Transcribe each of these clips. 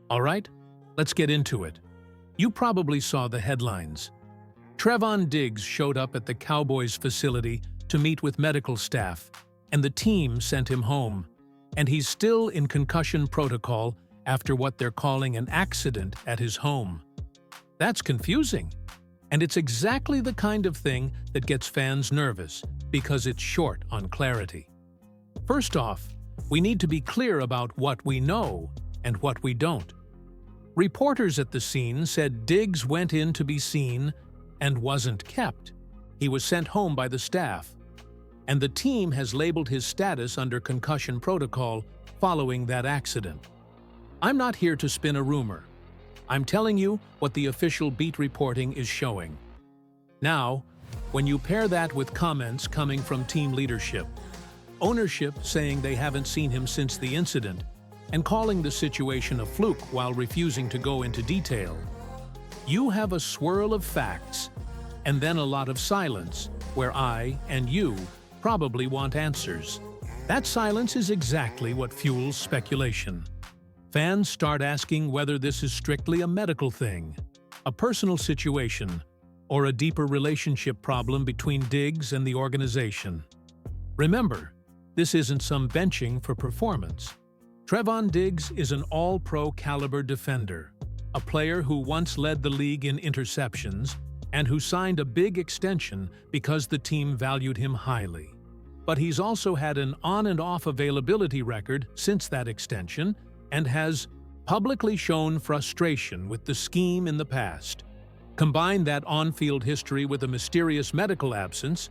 All right, let's get into it. You probably saw the headlines. Trevon Diggs showed up at the Cowboys facility to meet with medical staff, and the team sent him home. And he's still in concussion protocol after what they're calling an accident at his home. That's confusing, and it's exactly the kind of thing that gets fans nervous because it's short on clarity. First off, we need to be clear about what we know and what we don't. Reporters at the scene said Diggs went in to be seen and wasn't kept. He was sent home by the staff, and the team has labeled his status under concussion protocol following that accident. I'm not here to spin a rumor. I'm telling you what the official beat reporting is showing. Now, when you pair that with comments coming from team leadership, ownership saying they haven't seen him since the incident, and calling the situation a fluke while refusing to go into detail, you have a swirl of facts and then a lot of silence where I and you probably want answers. That silence is exactly what fuels speculation. Fans start asking whether this is strictly a medical thing, a personal situation, or a deeper relationship problem between Diggs and the organization. Remember, this isn't some benching for performance. Trevon Diggs is an all-pro caliber defender, a player who once led the league in interceptions and who signed a big extension because the team valued him highly. But he's also had an on and off availability record since that extension and has publicly shown frustration with the scheme in the past. Combine that on-field history with a mysterious medical absence,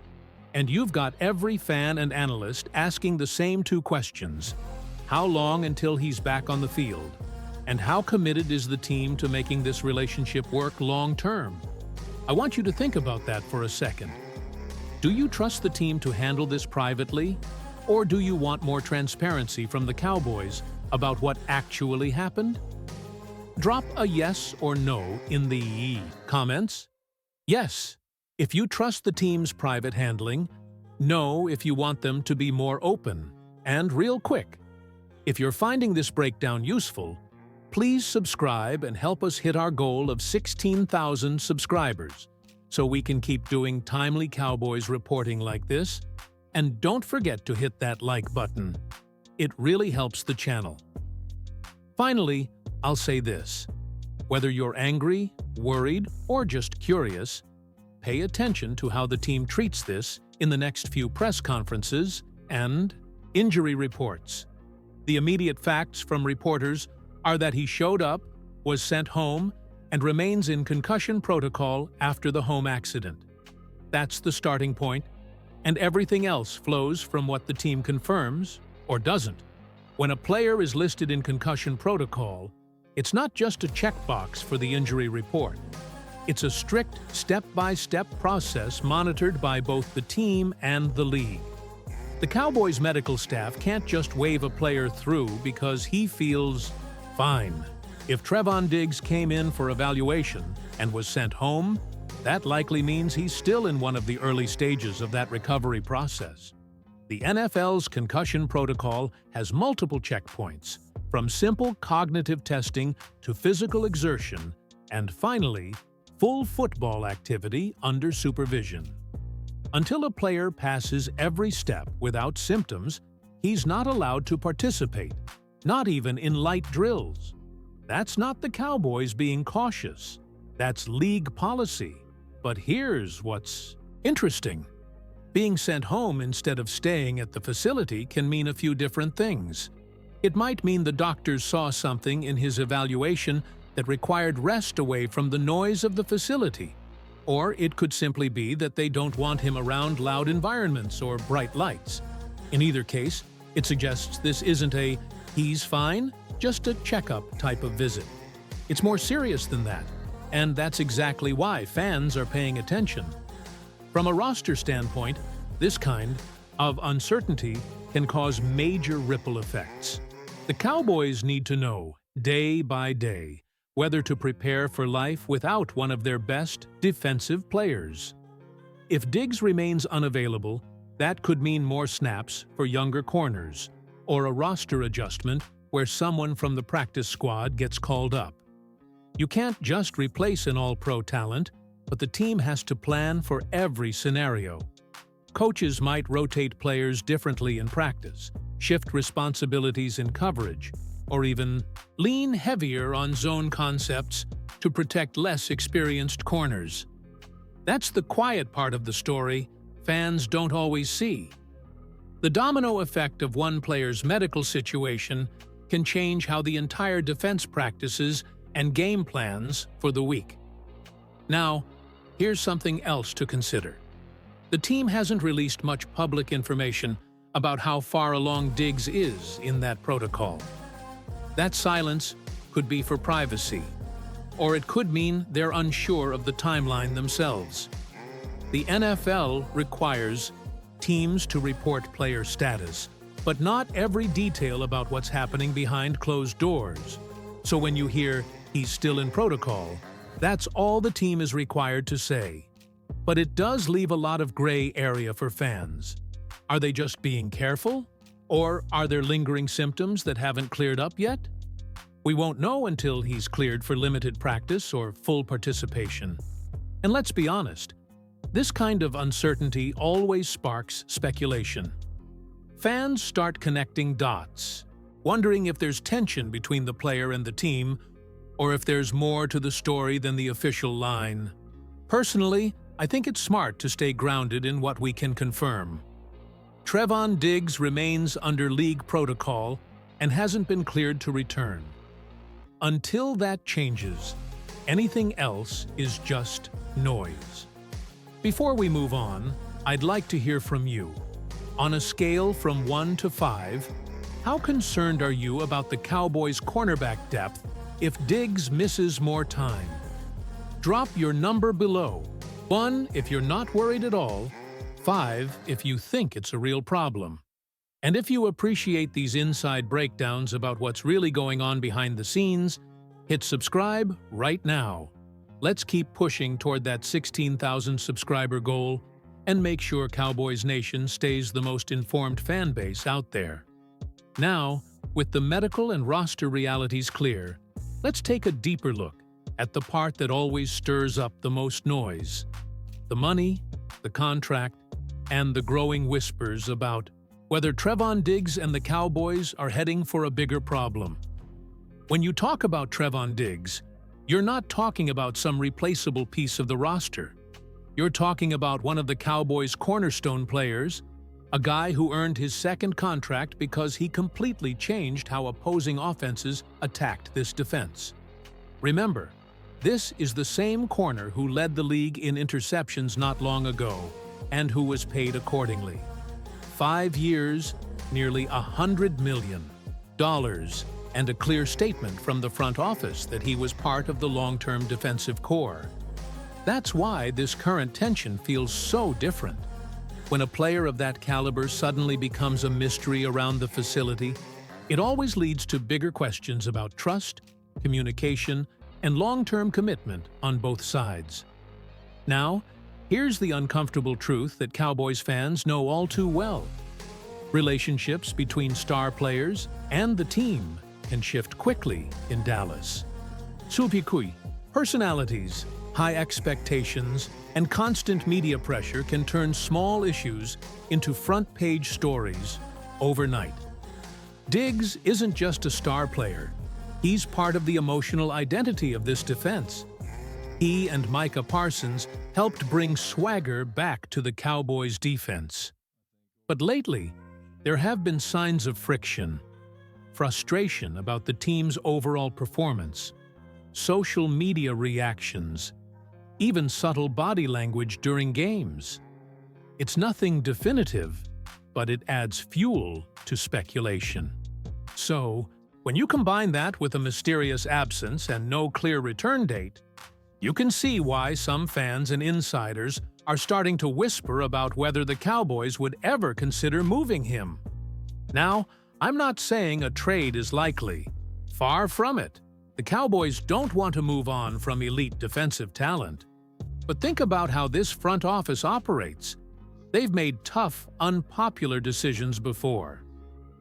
and you've got every fan and analyst asking the same two questions. How long until he's back on the field? And how committed is the team to making this relationship work long-term? I want you to think about that for a second. Do you trust the team to handle this privately? Or do you want more transparency from the Cowboys about what actually happened? Drop a yes or no in the comments. Yes, if you trust the team's private handling. No, if you want them to be more open. And real quick, if you're finding this breakdown useful, please subscribe and help us hit our goal of 16,000 subscribers so we can keep doing timely Cowboys reporting like this. And don't forget to hit that like button. It really helps the channel. Finally, I'll say this. Whether you're angry, worried, or just curious, pay attention to how the team treats this in the next few press conferences and injury reports. The immediate facts from reporters are that he showed up, was sent home, and remains in concussion protocol after the home accident. That's the starting point, and everything else flows from what the team confirms or doesn't. When a player is listed in concussion protocol, it's not just a checkbox for the injury report. It's a strict step-by-step process monitored by both the team and the league. The Cowboys medical staff can't just wave a player through because he feels fine. If Trevon Diggs came in for evaluation and was sent home, that likely means he's still in one of the early stages of that recovery process. The NFL's concussion protocol has multiple checkpoints, from simple cognitive testing to physical exertion, and finally, full football activity under supervision. Until a player passes every step without symptoms, he's not allowed to participate, not even in light drills. That's not the Cowboys being cautious. That's league policy. But here's what's interesting. Being sent home instead of staying at the facility can mean a few different things. It might mean the doctors saw something in his evaluation that required rest away from the noise of the facility. Or it could simply be that they don't want him around loud environments or bright lights. In either case, it suggests this isn't a "he's fine," just a checkup type of visit. It's more serious than that, and that's exactly why fans are paying attention. From a roster standpoint, this kind of uncertainty can cause major ripple effects. The Cowboys need to know, day by day, whether to prepare for life without one of their best defensive players. If Diggs remains unavailable, that could mean more snaps for younger corners, or a roster adjustment where someone from the practice squad gets called up. You can't just replace an all-pro talent, but the team has to plan for every scenario. Coaches might rotate players differently in practice, shift responsibilities in coverage, or even lean heavier on zone concepts to protect less experienced corners. That's the quiet part of the story fans don't always see. The domino effect of one player's medical situation can change how the entire defense practices and game plans for the week. Now, here's something else to consider. The team hasn't released much public information about how far along Diggs is in that protocol. That silence could be for privacy, or it could mean they're unsure of the timeline themselves. The NFL requires teams to report player status, but not every detail about what's happening behind closed doors. So when you hear he's still in protocol, that's all the team is required to say. But it does leave a lot of gray area for fans. Are they just being careful? Or are there lingering symptoms that haven't cleared up yet? We won't know until he's cleared for limited practice or full participation. And let's be honest, this kind of uncertainty always sparks speculation. Fans start connecting dots, wondering if there's tension between the player and the team, or if there's more to the story than the official line. Personally, I think it's smart to stay grounded in what we can confirm. Trevon Diggs remains under league protocol and hasn't been cleared to return. Until that changes, anything else is just noise. Before we move on, I'd like to hear from you. On a scale from 1 to 5, how concerned are you about the Cowboys' cornerback depth if Diggs misses more time? Drop your number below. 1 if you're not worried at all, 5 if you think it's a real problem. And if you appreciate these inside breakdowns about what's really going on behind the scenes, hit subscribe right now. Let's keep pushing toward that 16,000 subscriber goal and make sure Cowboys Nation stays the most informed fan base out there. Now, with the medical and roster realities clear, let's take a deeper look at the part that always stirs up the most noise: the money, the contract, and the growing whispers about whether Trevon Diggs and the Cowboys are heading for a bigger problem. When you talk about Trevon Diggs, you're not talking about some replaceable piece of the roster. You're talking about one of the Cowboys' cornerstone players, a guy who earned his second contract because he completely changed how opposing offenses attacked this defense. Remember, this is the same corner who led the league in interceptions not long ago and who was paid accordingly. 5 years, nearly $100 million, and a clear statement from the front office that he was part of the long-term defensive core. That's why this current tension feels so different. When a player of that caliber suddenly becomes a mystery around the facility, it always leads to bigger questions about trust, communication, and long-term commitment on both sides. Now, here's the uncomfortable truth that Cowboys fans know all too well. Relationships between star players and the team can shift quickly in Dallas. Supikui, personalities, high expectations, and constant media pressure can turn small issues into front-page stories overnight. Diggs isn't just a star player. He's part of the emotional identity of this defense. He and Micah Parsons helped bring swagger back to the Cowboys' defense. But lately, there have been signs of friction, frustration about the team's overall performance, social media reactions, even subtle body language during games. It's nothing definitive, but it adds fuel to speculation. So, when you combine that with a mysterious absence and no clear return date, you can see why some fans and insiders are starting to whisper about whether the Cowboys would ever consider moving him. Now, I'm not saying a trade is likely. Far from it. The Cowboys don't want to move on from elite defensive talent. But think about how this front office operates. They've made tough, unpopular decisions before.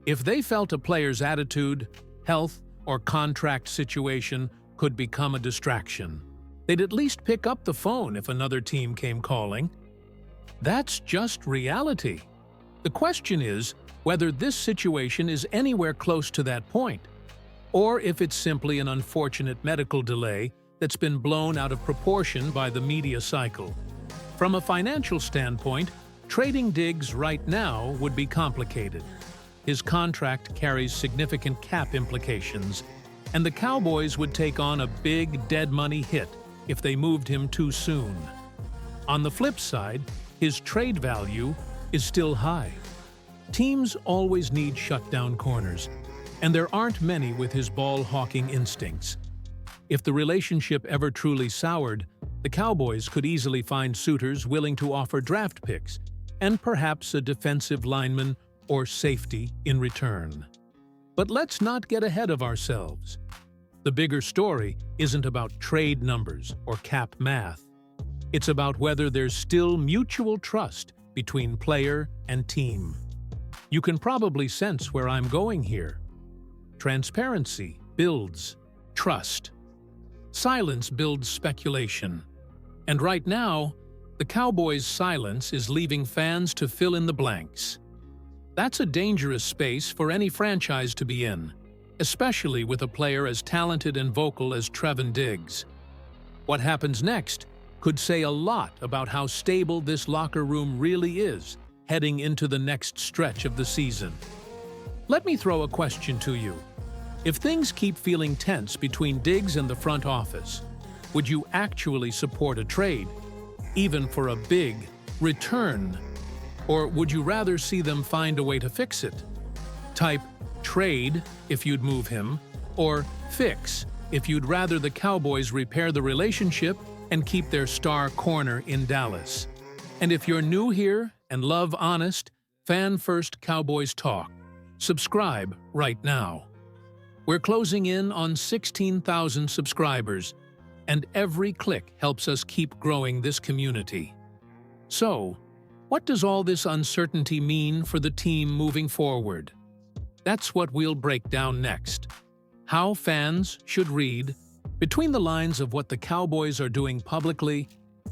If they felt a player's attitude, health, or contract situation could become a distraction. They'd at least pick up the phone if another team came calling. That's just reality. The question is whether this situation is anywhere close to that point, or if it's simply an unfortunate medical delay that's been blown out of proportion by the media cycle. From a financial standpoint, trading Diggs right now would be complicated. His contract carries significant cap implications, and the Cowboys would take on a big dead money hit if they moved him too soon. On the flip side, his trade value is still high. Teams always need shutdown corners, and there aren't many with his ball-hawking instincts. If the relationship ever truly soured, the Cowboys could easily find suitors willing to offer draft picks and perhaps a defensive lineman or safety in return. But let's not get ahead of ourselves. The bigger story isn't about trade numbers or cap math. It's about whether there's still mutual trust between player and team. You can probably sense where I'm going here. Transparency builds trust. Silence builds speculation. And right now, the Cowboys' silence is leaving fans to fill in the blanks. That's a dangerous space for any franchise to be in, especially with a player as talented and vocal as Trevon Diggs. What happens next could say a lot about how stable this locker room really is heading into the next stretch of the season. Let me throw a question to you. If things keep feeling tense between Diggs and the front office, would you actually support a trade, even for a big return? Or would you rather see them find a way to fix it? Type trade if you'd move him, or fix if you'd rather the Cowboys repair the relationship and keep their star corner in Dallas. And if you're new here and love honest, fan-first Cowboys talk, subscribe right now. We're closing in on 16,000 subscribers, and every click helps us keep growing this community. So, what does all this uncertainty mean for the team moving forward? That's what we'll break down next. How fans should read between the lines of what the Cowboys are doing publicly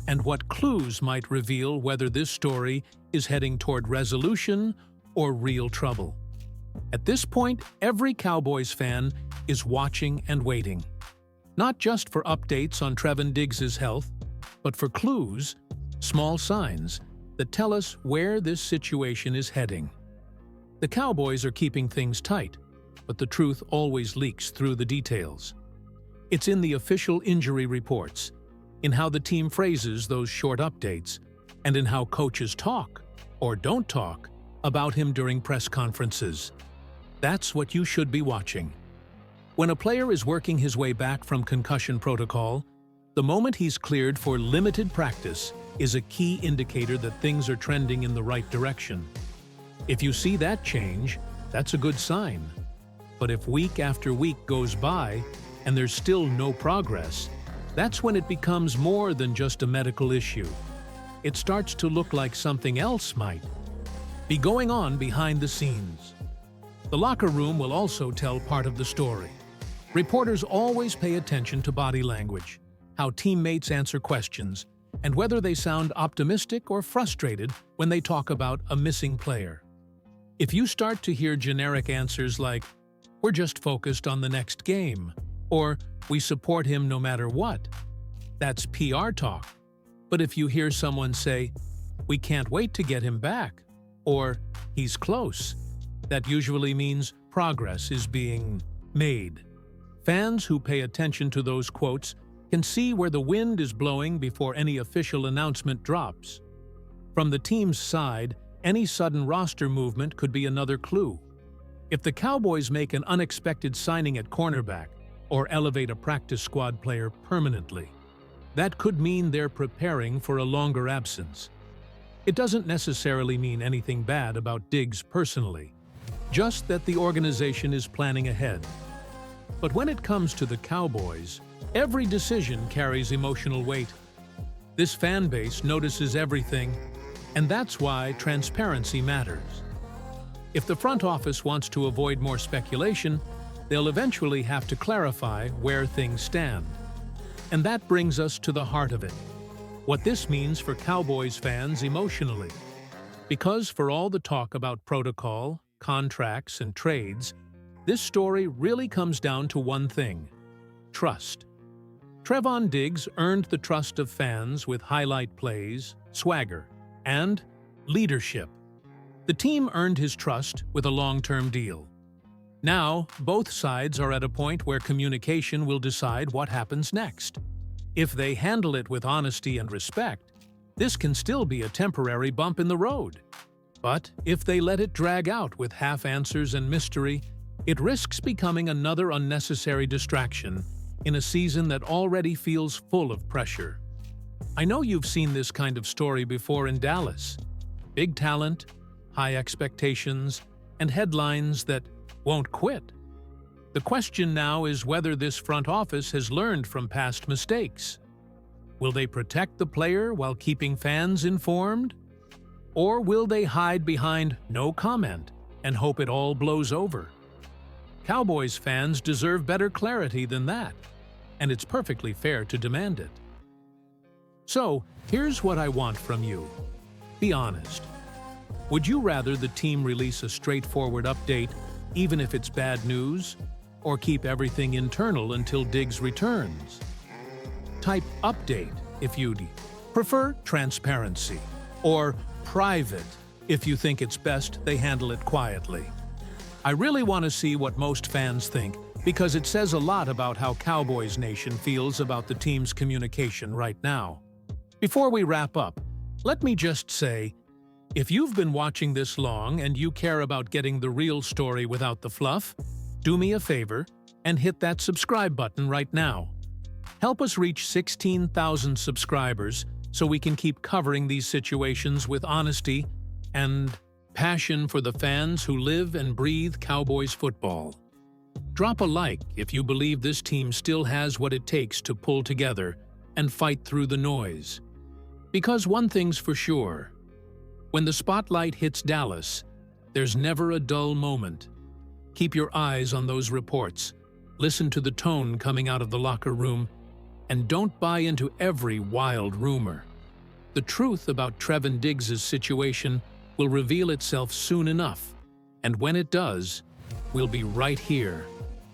and what clues might reveal whether this story is heading toward resolution or real trouble. At this point, every Cowboys fan is watching and waiting, not just for updates on Trevon Diggs' health, but for clues, small signs, that tell us where this situation is heading. The Cowboys are keeping things tight, but the truth always leaks through the details. It's in the official injury reports, in how the team phrases those short updates, and in how coaches talk, or don't talk, about him during press conferences. That's what you should be watching. When a player is working his way back from concussion protocol, the moment he's cleared for limited practice is a key indicator that things are trending in the right direction. If you see that change, that's a good sign. But if week after week goes by and there's still no progress, that's when it becomes more than just a medical issue. It starts to look like something else might be going on behind the scenes. The locker room will also tell part of the story. Reporters always pay attention to body language, how teammates answer questions, and whether they sound optimistic or frustrated when they talk about a missing player. If you start to hear generic answers like, "We're just focused on the next game," or "We support him no matter what," that's PR talk. But if you hear someone say, "We can't wait to get him back," or "He's close," that usually means progress is being made. Fans who pay attention to those quotes can see where the wind is blowing before any official announcement drops. From the team's side, any sudden roster movement could be another clue. If the Cowboys make an unexpected signing at cornerback or elevate a practice squad player permanently, that could mean they're preparing for a longer absence. It doesn't necessarily mean anything bad about Diggs personally, just that the organization is planning ahead. But when it comes to the Cowboys, every decision carries emotional weight. This fan base notices everything, and that's why transparency matters. If the front office wants to avoid more speculation, they'll eventually have to clarify where things stand. And that brings us to the heart of it, what this means for Cowboys fans emotionally. Because for all the talk about protocol, contracts, and trades, this story really comes down to one thing: trust. Trevon Diggs earned the trust of fans with highlight plays, swagger, and leadership. The team earned his trust with a long-term deal. Now, both sides are at a point where communication will decide what happens next. If they handle it with honesty and respect, this can still be a temporary bump in the road. But if they let it drag out with half-answers and mystery, it risks becoming another unnecessary distraction in a season that already feels full of pressure. I know you've seen this kind of story before in Dallas. Big talent, high expectations, and headlines that won't quit. The question now is whether this front office has learned from past mistakes. Will they protect the player while keeping fans informed? Or will they hide behind no comment and hope it all blows over? Cowboys fans deserve better clarity than that, and it's perfectly fair to demand it. So, here's what I want from you. Be honest. Would you rather the team release a straightforward update, even if it's bad news, or keep everything internal until Diggs returns? Type update if you'd prefer transparency, or private if you think it's best they handle it quietly. I really want to see what most fans think, because it says a lot about how Cowboys Nation feels about the team's communication right now. Before we wrap up, let me just say, if you've been watching this long and you care about getting the real story without the fluff, do me a favor and hit that subscribe button right now. Help us reach 16,000 subscribers so we can keep covering these situations with honesty and passion for the fans who live and breathe Cowboys football. Drop a like if you believe this team still has what it takes to pull together and fight through the noise. Because one thing's for sure: when the spotlight hits Dallas, there's never a dull moment. Keep your eyes on those reports, listen to the tone coming out of the locker room, and don't buy into every wild rumor. The truth about Trevon Diggs' situation will reveal itself soon enough, and when it does, we'll be right here,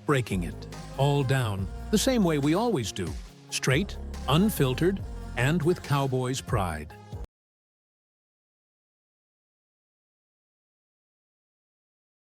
breaking it all down the same way we always do, straight, unfiltered, and with Cowboys pride.